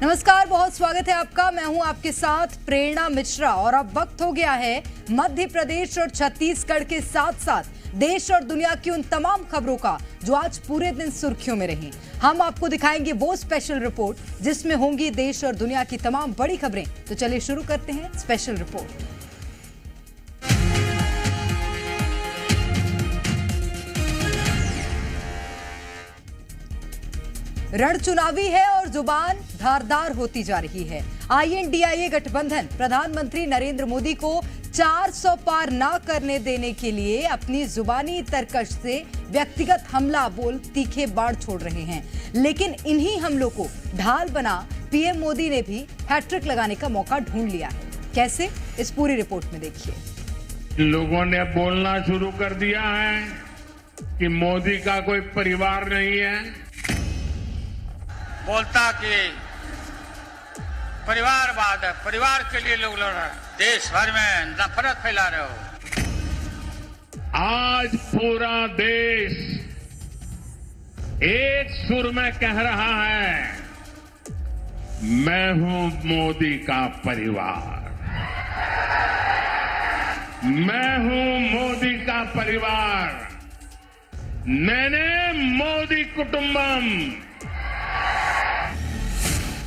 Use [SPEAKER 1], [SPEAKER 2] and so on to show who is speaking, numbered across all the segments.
[SPEAKER 1] नमस्कार, बहुत स्वागत है आपका। मैं हूं आपके साथ प्रेरणा मिश्रा और अब वक्त हो गया है मध्य प्रदेश और छत्तीसगढ़ के साथ साथ देश और दुनिया की उन तमाम खबरों का जो आज पूरे दिन सुर्खियों में रही। हम आपको दिखाएंगे वो स्पेशल रिपोर्ट जिसमें होंगी देश और दुनिया की तमाम बड़ी खबरें। तो चलिए शुरू करते हैं स्पेशल रिपोर्ट। रण चुनावी है और जुबान धारदार होती जा रही है। INDIA गठबंधन प्रधानमंत्री नरेंद्र मोदी को 400 पार न करने देने के लिए अपनी जुबानी तरकश से व्यक्तिगत हमला बोल तीखे बाढ़ छोड़ रहे हैं, लेकिन इन्हीं हमलों को ढाल बना PM मोदी ने भी हैट्रिक लगाने का मौका ढूंढ लिया है। कैसे, इस पूरी रिपोर्ट में देखिए।
[SPEAKER 2] लोगों ने बोलना शुरू कर दिया है कि मोदी का कोई परिवार नहीं है।
[SPEAKER 3] बोलता कि परिवारवाद है, परिवार के लिए लोग लड़ रहे हैं, देश भर में नफरत फैला रहे हो।
[SPEAKER 2] आज पूरा देश एक सुर में कह रहा है, मैं हूं मोदी का परिवार, मैं हूं मोदी का परिवार, मैंने मोदी कुटुंबम।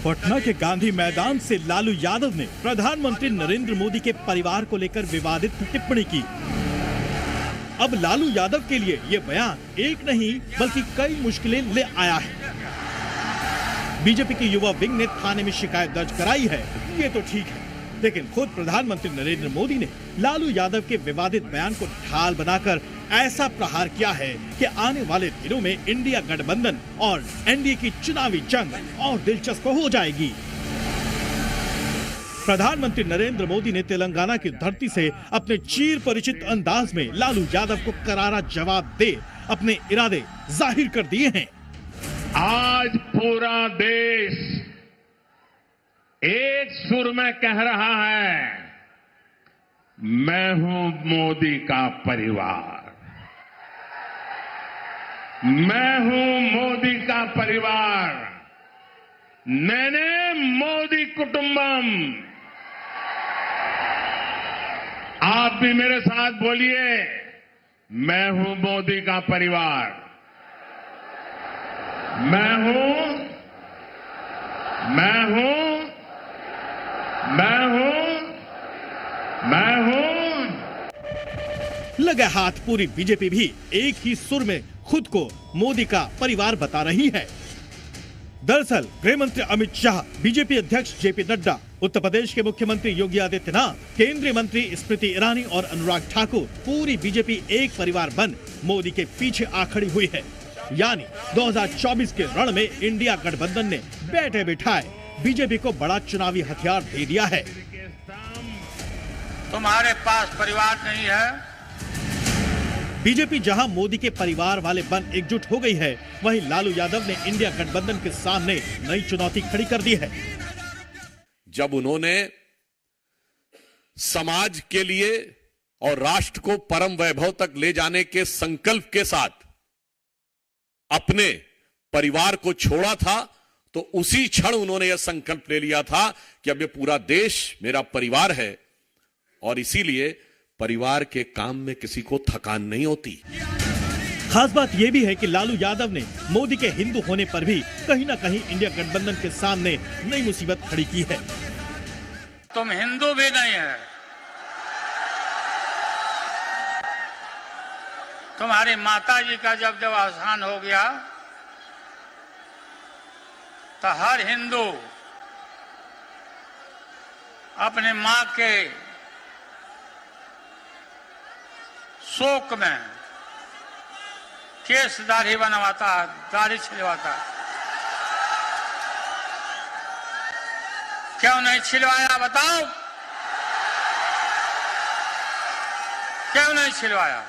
[SPEAKER 4] पटना के गांधी मैदान से लालू यादव ने प्रधानमंत्री नरेंद्र मोदी के परिवार को लेकर विवादित टिप्पणी की। अब लालू यादव के लिए ये बयान एक नहीं बल्कि कई मुश्किलें ले आया है। बीजेपी की युवा विंग ने थाने में शिकायत दर्ज कराई है, ये तो ठीक है, लेकिन खुद प्रधानमंत्री नरेंद्र मोदी ने लालू यादव के विवादित बयान को ढाल बनाकर ऐसा प्रहार किया है कि आने वाले दिनों में इंडिया गठबंधन और NDA की चुनावी जंग और दिलचस्प हो जाएगी। प्रधानमंत्री नरेंद्र मोदी ने तेलंगाना की धरती से अपने चिर परिचित अंदाज में लालू यादव को करारा जवाब दे अपने इरादे जाहिर कर दिए हैं।
[SPEAKER 2] आज पूरा देश एक सुर में कह रहा है, मैं हूं मोदी का परिवार, मैं हूं मोदी का परिवार, मैंने मोदी कुटुंबम। आप भी मेरे साथ बोलिए, मैं हूं मोदी का परिवार, मैं हूं, मैं हूं, मैं हूं, मैं हूं।
[SPEAKER 4] लगे हाथ पूरी बीजेपी भी एक ही सुर में खुद को मोदी का परिवार बता रही है। दरअसल गृह मंत्री अमित शाह, बीजेपी अध्यक्ष JP नड्डा, उत्तर प्रदेश के मुख्यमंत्री योगी आदित्यनाथ, केंद्रीय मंत्री स्मृति ईरानी और अनुराग ठाकुर, पूरी बीजेपी एक परिवार बन मोदी के पीछे आ खड़ी हुई है। यानी 2024 के रण में इंडिया गठबंधन ने बैठे बिठाए बीजेपी को बड़ा चुनावी हथियार दे दिया है।
[SPEAKER 3] तुम्हारे पास परिवार नहीं है।
[SPEAKER 4] बीजेपी जहां मोदी के परिवार वाले बन एकजुट हो गई है, वहीं लालू यादव ने इंडिया गठबंधन के सामने नई चुनौती खड़ी कर दी है।
[SPEAKER 5] जब उन्होंने समाज के लिए और राष्ट्र को परम वैभव तक ले जाने के संकल्प के साथ अपने परिवार को छोड़ा था, तो उसी क्षण उन्होंने यह संकल्प ले लिया था कि अब ये पूरा देश मेरा परिवार है और इसीलिए परिवार के काम में किसी को थकान नहीं होती।
[SPEAKER 4] खास बात यह भी है कि लालू यादव ने मोदी के हिंदू होने पर भी कहीं ना कहीं इंडिया गठबंधन के सामने नई मुसीबत खड़ी की है।
[SPEAKER 3] तुम हिंदू भी नहीं है, तुम्हारी माता जी का जब अवसान हो गया तो हर हिंदू अपने मां के शोक में केस दाढ़ी बनवाता, दाढ़ी छिलवाता। क्यों नहीं छिलवाया बताओ, क्यों नहीं छिलवाया?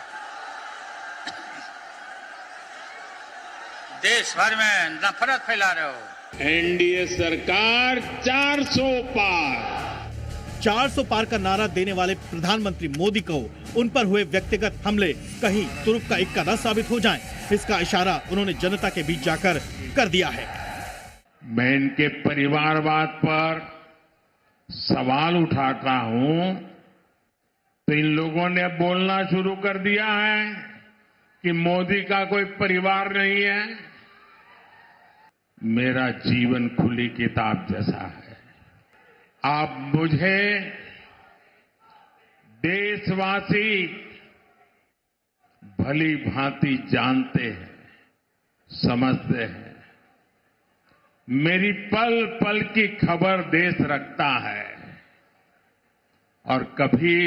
[SPEAKER 3] देश भर में नफरत फैला रहे हो।
[SPEAKER 2] NDA सरकार 400 पार
[SPEAKER 4] 400 पार का नारा देने वाले प्रधानमंत्री मोदी को उन पर हुए व्यक्तिगत हमले कहीं तुरुप का इक्का न साबित हो जाएं, इसका इशारा उन्होंने जनता के बीच जाकर कर दिया है।
[SPEAKER 2] मैं इनके परिवारवाद पर सवाल उठाता हूं तो इन लोगों ने बोलना शुरू कर दिया है कि मोदी का कोई परिवार नहीं है। मेरा जीवन खुली किताब जैसा है। आप मुझे देशवासी भली भांति जानते हैं, समझते हैं। मेरी पल पल की खबर देश रखता है और कभी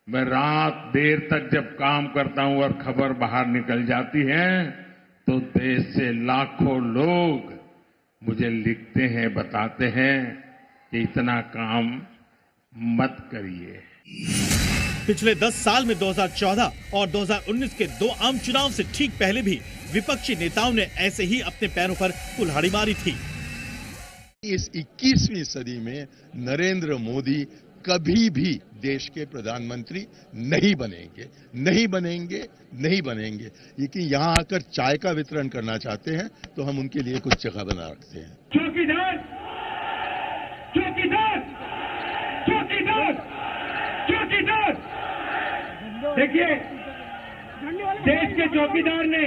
[SPEAKER 2] मैं रात देर तक जब काम करता हूं और खबर बाहर निकल जाती है तो देश से लाखों लोग मुझे लिखते हैं, बताते हैं कि इतना काम मत करिए।
[SPEAKER 4] पिछले 10 साल में 2014 और 2019 के 2 आम चुनाव से ठीक पहले भी विपक्षी नेताओं ने ऐसे ही अपने पैरों पर कुल्हाड़ी मारी थी।
[SPEAKER 6] इस 21वीं सदी में नरेंद्र मोदी कभी भी देश के प्रधानमंत्री नहीं बनेंगे, नहीं बनेंगे, नहीं बनेंगे। लेकिन यहाँ आकर चाय का वितरण करना चाहते हैं तो हम उनके लिए कुछ जगह बना रखते हैं।
[SPEAKER 7] चौकीदार, चौकीदार, चौकीदार, चौकीदार। देखिए, देश के चौकीदार ने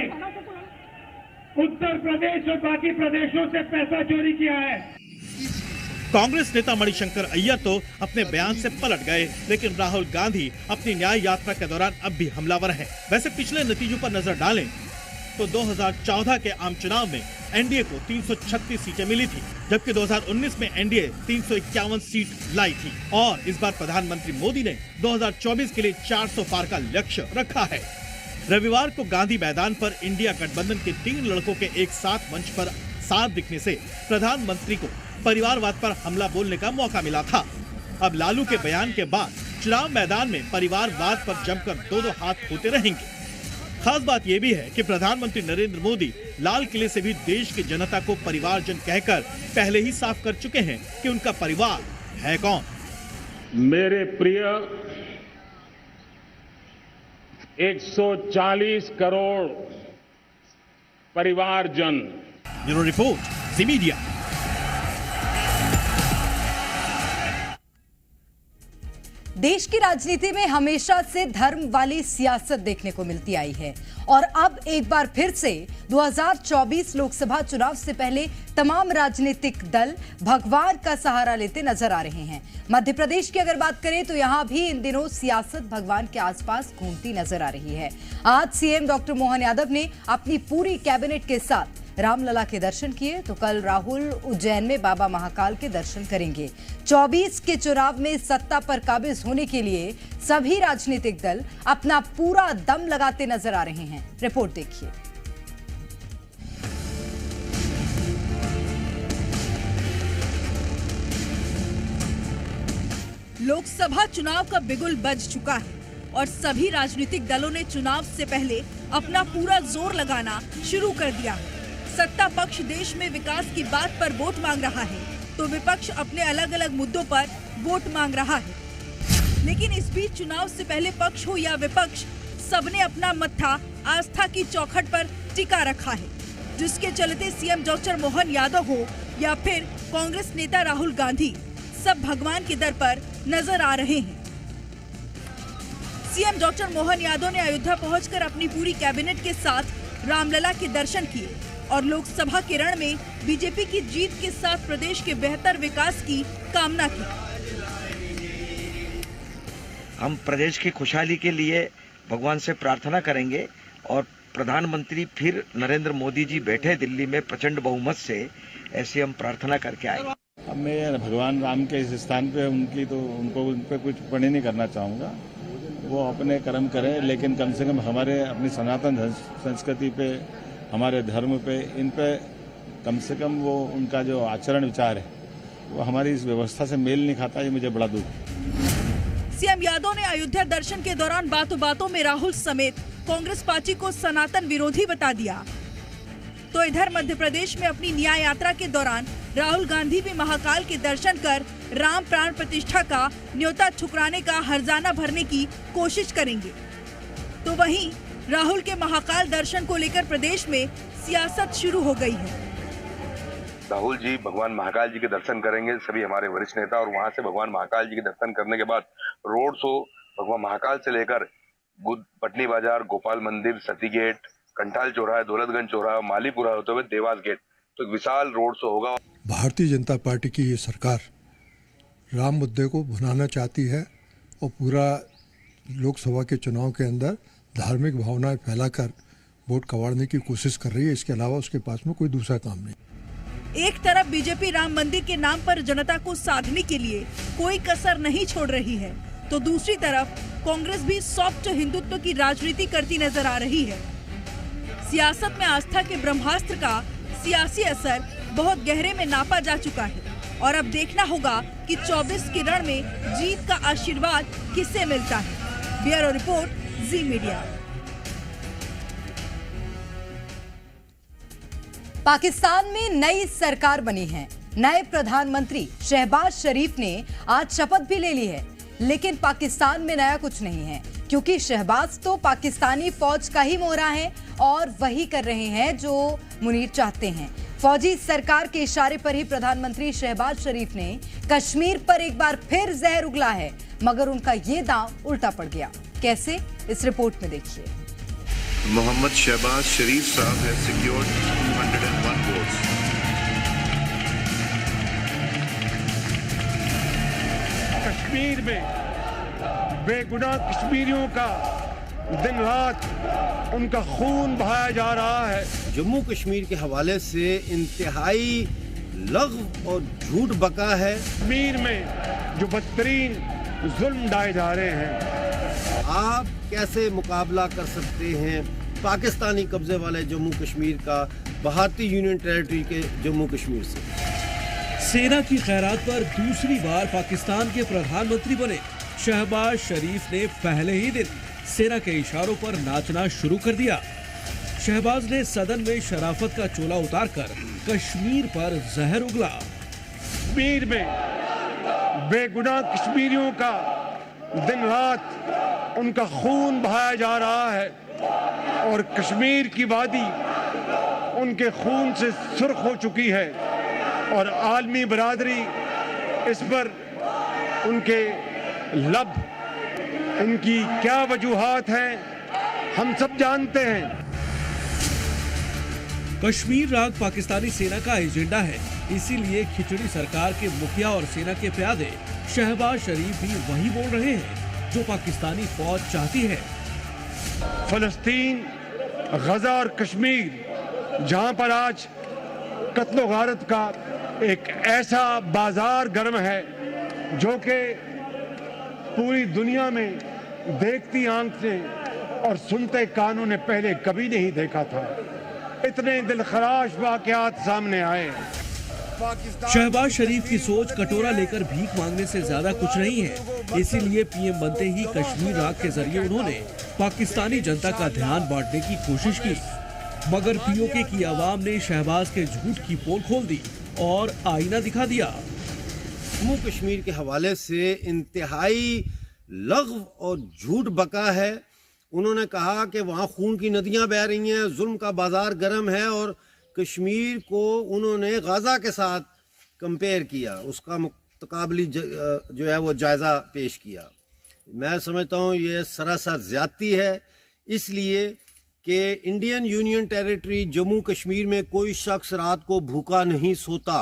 [SPEAKER 7] उत्तर प्रदेश और बाकी प्रदेशों से पैसा चोरी किया है।
[SPEAKER 4] कांग्रेस नेता मणिशंकर अय्यर तो अपने बयान से पलट गए, लेकिन राहुल गांधी अपनी न्याय यात्रा के दौरान अब भी हमलावर हैं। वैसे पिछले नतीजों पर नजर डालें तो 2014 के आम चुनाव में एनडीए को 336 सीटें मिली थी, जबकि 2019 में एनडीए 351 सीट लाई थी। और इस बार प्रधानमंत्री मोदी ने 2024 के लिए 400 पार का लक्ष्य रखा है। रविवार को गांधी मैदान पर इंडिया गठबंधन के 3 लड़कों के एक साथ मंच पर साथ दिखने से प्रधानमंत्री को परिवारवाद पर हमला बोलने का मौका मिला था। अब लालू के बयान के बाद चुनाव मैदान में परिवारवाद पर जमकर 2-2 हाथ होते रहेंगे। खास बात यह भी है कि प्रधानमंत्री नरेंद्र मोदी लाल किले से भी देश की जनता को परिवारजन कहकर पहले ही साफ कर चुके हैं कि उनका परिवार है कौन।
[SPEAKER 2] मेरे प्रिय 140 करोड़ परिवारजन।
[SPEAKER 4] ब्यूरो रिपोर्ट, ज़ी मीडिया।
[SPEAKER 1] देश की राजनीति में हमेशा से धर्म वाली सियासत देखने को मिलती आई है और अब एक बार फिर से 2024 लोकसभा चुनाव से पहले तमाम राजनीतिक दल भगवान का सहारा लेते नजर आ रहे हैं। मध्य प्रदेश की अगर बात करें तो यहां भी इन दिनों सियासत भगवान के आसपास घूमती नजर आ रही है। आज सीएम डॉक्टर मोहन यादव ने अपनी पूरी कैबिनेट के साथ रामलला के दर्शन किए तो कल राहुल उज्जैन में बाबा महाकाल के दर्शन करेंगे। 24 के चुनाव में सत्ता पर काबिज होने के लिए सभी राजनीतिक दल अपना पूरा दम लगाते नजर आ रहे हैं। रिपोर्ट देखिए।
[SPEAKER 8] लोकसभा चुनाव का बिगुल बज चुका है और सभी राजनीतिक दलों ने चुनाव से पहले अपना पूरा जोर लगाना शुरू कर दिया है। सत्ता पक्ष देश में विकास की बात पर वोट मांग रहा है तो विपक्ष अपने अलग अलग मुद्दों पर वोट मांग रहा है। लेकिन इस बीच चुनाव से पहले पक्ष हो या विपक्ष, सबने अपना मत्था आस्था की चौखट पर टिका रखा है, जिसके चलते सीएम डॉक्टर मोहन यादव हो या फिर कांग्रेस नेता राहुल गांधी, सब भगवान के दर पर नजर आ रहे हैं। सीएम डॉक्टर मोहन यादव ने अयोध्या पहुंचकर अपनी पूरी कैबिनेट के साथ रामलला के दर्शन किए और लोकसभा के रण में बीजेपी की जीत के साथ प्रदेश के बेहतर विकास की कामना की।
[SPEAKER 9] हम प्रदेश की खुशहाली के लिए भगवान से प्रार्थना करेंगे और प्रधानमंत्री फिर नरेंद्र मोदी जी बैठे दिल्ली में प्रचंड बहुमत से, ऐसे हम प्रार्थना करके आए।
[SPEAKER 10] अब मैं भगवान राम के इस स्थान पे उनको उन पे कुछ टिप्पणी नहीं करना चाहूँगा। वो अपने कर्म करें, लेकिन कम से कम हमारे अपनी सनातन संस्कृति पे, हमारे धर्म पे, इन पे कम से कम वो उनका जो आचरण विचार है वो हमारी इस व्यवस्था से मेल नहीं खाता। ये मुझे बड़ा दुख है।
[SPEAKER 8] सीएम यादव ने अयोध्या दर्शन के दौरान बातों बातों में राहुल समेत कांग्रेस पार्टी को सनातन विरोधी बता दिया। तो इधर मध्य प्रदेश में अपनी न्याय यात्रा के दौरान राहुल गांधी भी महाकाल के दर्शन कर राम प्राण प्रतिष्ठा का न्योता ठुकराने का हर्जाना भरने की कोशिश करेंगे। तो वहीं राहुल के महाकाल दर्शन को लेकर प्रदेश में सियासत शुरू हो गई है।
[SPEAKER 11] राहुल जी भगवान महाकाल जी के दर्शन करेंगे, सभी हमारे वरिष्ठ नेता, और वहां से भगवान महाकाल जी के दर्शन करने के बाद रोड शो भगवान महाकाल से लेकर पटनी बाजार, गोपाल मंदिर, सती गेट, कंटाल चौराहा, दौलतगंज चौराहा, मालीपुरा होते हुए देवास गेट, तो एक विशाल रोड शो होगा।
[SPEAKER 12] भारतीय जनता पार्टी की ये सरकार राम मुद्दे को भुनाना चाहती है और पूरा लोकसभा के चुनाव के अंदर धार्मिक भावनाएं फैलाकर वोट कवाड़ने की कोशिश कर रही है। इसके अलावा उसके पास में कोई दूसरा काम नहीं।
[SPEAKER 8] एक तरफ बीजेपी राम मंदिर के नाम पर जनता को साधने के लिए कोई कसर नहीं छोड़ रही है, तो दूसरी तरफ कांग्रेस भी सॉफ्ट हिंदुत्व की राजनीति करती नजर आ रही है। सियासत में आस्था के ब्रह्मास्त्र का सियासी असर बहुत गहरे में नापा जा चुका है और अब देखना होगा कि 24 के रण में जीत का आशीर्वाद किससे मिलता है। ब्यूरो रिपोर्ट, जी मीडिया।
[SPEAKER 1] पाकिस्तान में नई सरकार बनी है। नए प्रधानमंत्री शहबाज शरीफ ने आज शपथ भी ले ली है, लेकिन पाकिस्तान में नया कुछ नहीं है, क्योंकि शहबाज तो पाकिस्तानी फौज का ही मोहरा है और वही कर रहे हैं जो मुनीर चाहते हैं। फौजी सरकार के इशारे पर ही प्रधानमंत्री शहबाज शरीफ ने कश्मीर पर एक बार फिर जहर उगला है, मगर उनका ये दांव उल्टा पड़ गया। कैसे, इस रिपोर्ट में देखिए।
[SPEAKER 13] मोहम्मद शहबाज शरीफ साहब has secured 201 votes.
[SPEAKER 7] कश्मीर में बेगुनाह कश्मीरियों का दिन रात उनका खून बहाया जा रहा है।
[SPEAKER 14] जम्मू कश्मीर के हवाले से इंतहाई लग़्व और झूठ बका है।
[SPEAKER 7] कश्मीर में जो बदतरीन जुल्म ढाए जा रहे हैं,
[SPEAKER 14] आप कैसे मुकाबला कर सकते हैं पाकिस्तानी कब्जे वाले जम्मू कश्मीर का भारतीय यूनियन टेरिटरी के जम्मू कश्मीर से?
[SPEAKER 15] सेना की खैरात पर दूसरी बार पाकिस्तान के प्रधानमंत्री बने शहबाज शरीफ ने पहले ही दिन सेना के इशारों पर नाचना शुरू कर दिया। शहबाज ने सदन में शराफत का चोला उतारकर कश्मीर पर जहर उगला।
[SPEAKER 7] कश्मीर में बेगुनाह कश्मीरियों का दिन रात उनका खून बहाया जा रहा है और कश्मीर की वादी उनके खून से सुर्ख हो चुकी है और आलमी बरादरी इस पर उनके लब, इनकी क्या वजूहात हैं, हम सब जानते हैं।
[SPEAKER 15] कश्मीर राग पाकिस्तानी सेना का एजेंडा है, इसीलिए खिचड़ी सरकार के मुखिया और सेना के प्यादे शहबाज शरीफ भी वही बोल रहे हैं जो पाकिस्तानी फौज चाहती है।
[SPEAKER 7] फलस्तीन, गजा और कश्मीर, जहां पर आज कत्लो गारत का एक ऐसा बाजार गर्म है जो कि पूरी दुनिया में देखती आंख से और सुनते कानों ने पहले कभी नहीं देखा था। इतने दिलखराश वाकयात सामने आए।
[SPEAKER 15] शहबाज शरीफ की सोच कटोरा लेकर भीख मांगने से ज्यादा कुछ नहीं है, इसीलिए पीएम बनते ही कश्मीर राग के जरिए उन्होंने पाकिस्तानी जनता का ध्यान बांटने की कोशिश की, मगर पीओके की आवाम ने शहबाज के झूठ की पोल खोल दी और आईना दिखा दिया।
[SPEAKER 14] जम्मू कश्मीर के हवाले से इंतहाई लग़्व और झूठ बका है। उन्होंने कहा कि वहाँ खून की नदियाँ बह रही हैं, जुल्म का बाजार गर्म है और कश्मीर को उन्होंने गाजा के साथ कंपेयर किया, उसका मुतकाबली जो है वो जायज़ा पेश किया। मैं समझता हूँ ये सरासर ज़्यादती है, इसलिए कि Indian union territory Jammu Kashmir में कोई शख्स रात को भूखा नहीं सोता,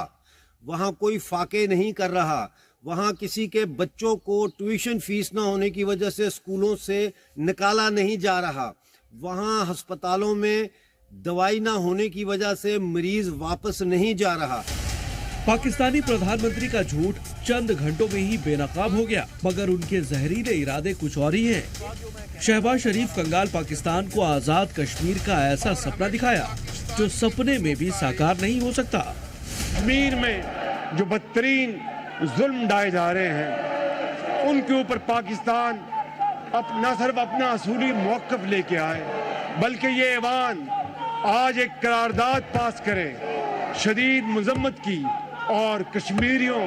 [SPEAKER 14] वहाँ कोई फाके नहीं कर रहा, वहाँ किसी के बच्चों को ट्यूशन फीस ना होने की वजह से स्कूलों से निकाला नहीं जा रहा, वहाँ अस्पतालों में दवाई ना होने की वजह से मरीज वापस नहीं जा रहा।
[SPEAKER 15] पाकिस्तानी प्रधानमंत्री का झूठ चंद घंटों में ही बेनकाब हो गया, मगर उनके जहरीले इरादे कुछ और ही हैं। शहबाज शरीफ कंगाल पाकिस्तान को आजाद कश्मीर का ऐसा सपना दिखाया जो सपने में भी साकार नहीं हो सकता।
[SPEAKER 7] कश्मीर में जो बदतरीन जुल्म ढाए जा रहे हैं, उनके ऊपर पाकिस्तान न सिर्फ अपना असूली मौक़िफ़ लेके आए, बल्कि ये ऐवान आज एक करारदाद पास करे शदीद मजम्मत की और कश्मीरियों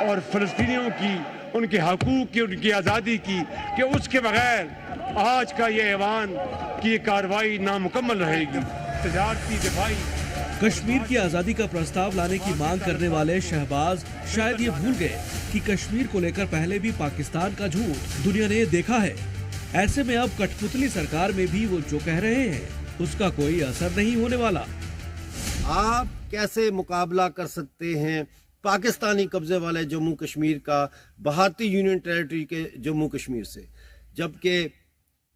[SPEAKER 7] और फ़लस्तीनियों की, उनके हकूक़ की, उनकी आज़ादी की, कि उसके बगैर आज का ये ऐवान की कार्रवाई नामुकम्मल रहेगी। तजारती, दिफाई
[SPEAKER 15] कश्मीर की आजादी का प्रस्ताव लाने की मांग करने वाले शहबाज शायद ये भूल गए कि कश्मीर को लेकर पहले भी पाकिस्तान का झूठ दुनिया ने देखा है। ऐसे में अब कठपुतली सरकार में भी वो जो कह रहे हैं उसका कोई असर नहीं होने वाला।
[SPEAKER 14] आप कैसे मुकाबला कर सकते हैं पाकिस्तानी कब्जे वाले जम्मू कश्मीर का भारतीय यूनियन टेरिटरी के जम्मू कश्मीर से, जबकि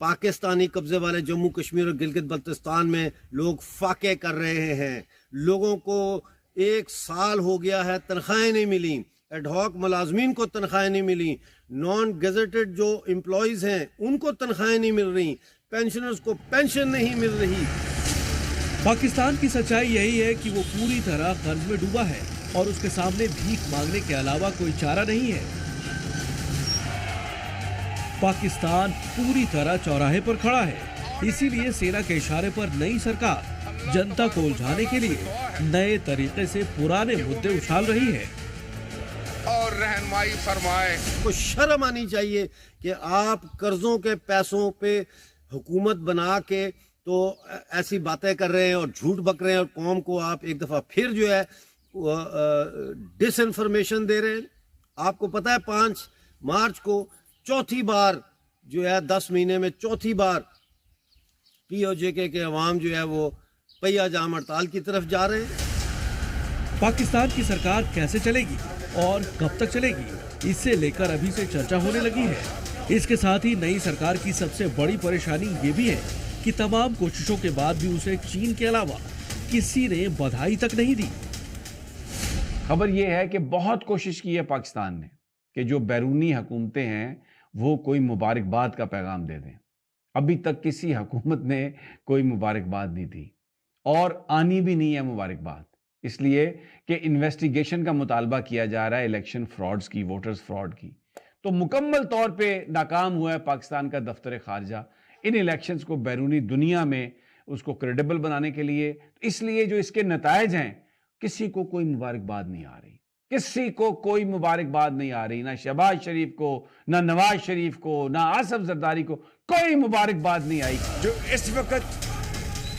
[SPEAKER 14] पाकिस्तानी कब्जे वाले जम्मू कश्मीर और गिलगित बल्तिस्तान में लोग फाके कर रहे हैं। लोगों को 1 साल हो गया है, तनख्वाहें नहीं मिली, एडहॉक मुलाजमीन को तनख्वाहें नहीं मिली, नॉन गेजेटेड जो एम्प्लॉयज हैं उनको तनख्वाहें नहीं मिल रही, पेंशनर्स को पेंशन नहीं मिल रही।
[SPEAKER 15] पाकिस्तान की सच्चाई यही है कि वो पूरी तरह कर्ज में डूबा है और उसके सामने भीख मांगने के अलावा कोई चारा नहीं है। पाकिस्तान पूरी तरह चौराहे पर खड़ा है। इसीलिए सेना के इशारे पर नई सरकार जनता को उलझाने के लिए नए तरीके से पुराने मुद्दे उछाल रही है
[SPEAKER 16] और रहनुमाई फरमाए।
[SPEAKER 14] को शर्म आनी चाहिए कि आप कर्जों के पैसों पे हुकूमत बना के तो ऐसी बातें कर रहे हैं और झूठ बक रहे हैं और कौम को आप एक दफा फिर जो है डिसइंफॉर्मेशन दे रहे हैं। आपको पता है 5 मार्च को चौथी बार जो है 10 महीने में चौथी बार पीओजेके के अवाम जो है वो पहिया जाम हड़ताल की तरफ जा रहे हैं।
[SPEAKER 15] पाकिस्तान की सरकार कैसे चलेगी और कब तक चलेगी, इससे लेकर अभी से चर्चा होने लगी है। इसके साथ ही नई सरकार की सबसे बड़ी परेशानी ये भी है कि तमाम कोशिशों के बाद भी उसे चीन के अलावा किसी ने बधाई तक नहीं दी।
[SPEAKER 17] खबर यह है कि बहुत कोशिश की है पाकिस्तान ने कि जो बैरूनी हुकूमतें हैं वो कोई मुबारकबाद का पैगाम दे दें। अभी तक किसी हुकूमत ने कोई मुबारकबाद नहीं दी और आनी भी नहीं है मुबारकबाद, इसलिए कि इन्वेस्टिगेशन का मुतालबा किया जा रहा है इलेक्शन फ्रॉड्स की, वोटर्स फ्रॉड की। तो मुकम्मल तौर पे नाकाम हुआ है पाकिस्तान का दफ्तर खारजा इन इलेक्शंस को बैरूनी दुनिया में उसको क्रेडिबल बनाने के लिए। इसलिए जो इसके नतायज हैं, किसी को कोई मुबारकबाद नहीं आ रही, किसी को कोई मुबारकबाद नहीं आ रही, ना शहबाज शरीफ को, ना नवाज शरीफ को, ना आसिफ जरदारी को कोई मुबारकबाद नहीं आई।
[SPEAKER 7] जो इस वक्त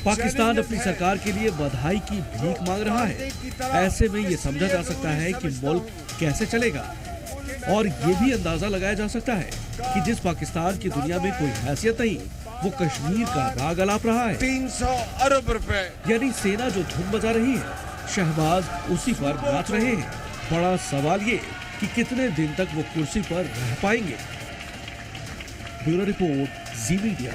[SPEAKER 15] पाकिस्तान अपनी सरकार के लिए बधाई की भीख मांग रहा है। ऐसे में ये समझा जा सकता है कि मुल्क कैसे चलेगा और ये भी अंदाजा लगाया जा सकता है कि जिस पाकिस्तान की दुनिया में कोई हैसियत नहीं, वो कश्मीर का राग अलाप रहा है।
[SPEAKER 7] 300 अरब रुपए, यानी
[SPEAKER 15] सेना जो धुन बजा रही है, शहबाज उसी पर नाच रहे हैं। बड़ा सवाल ये कि कितने दिन तक वो कुर्सी पर रह पाएंगे। ब्यूरो रिपोर्ट, जी मीडिया।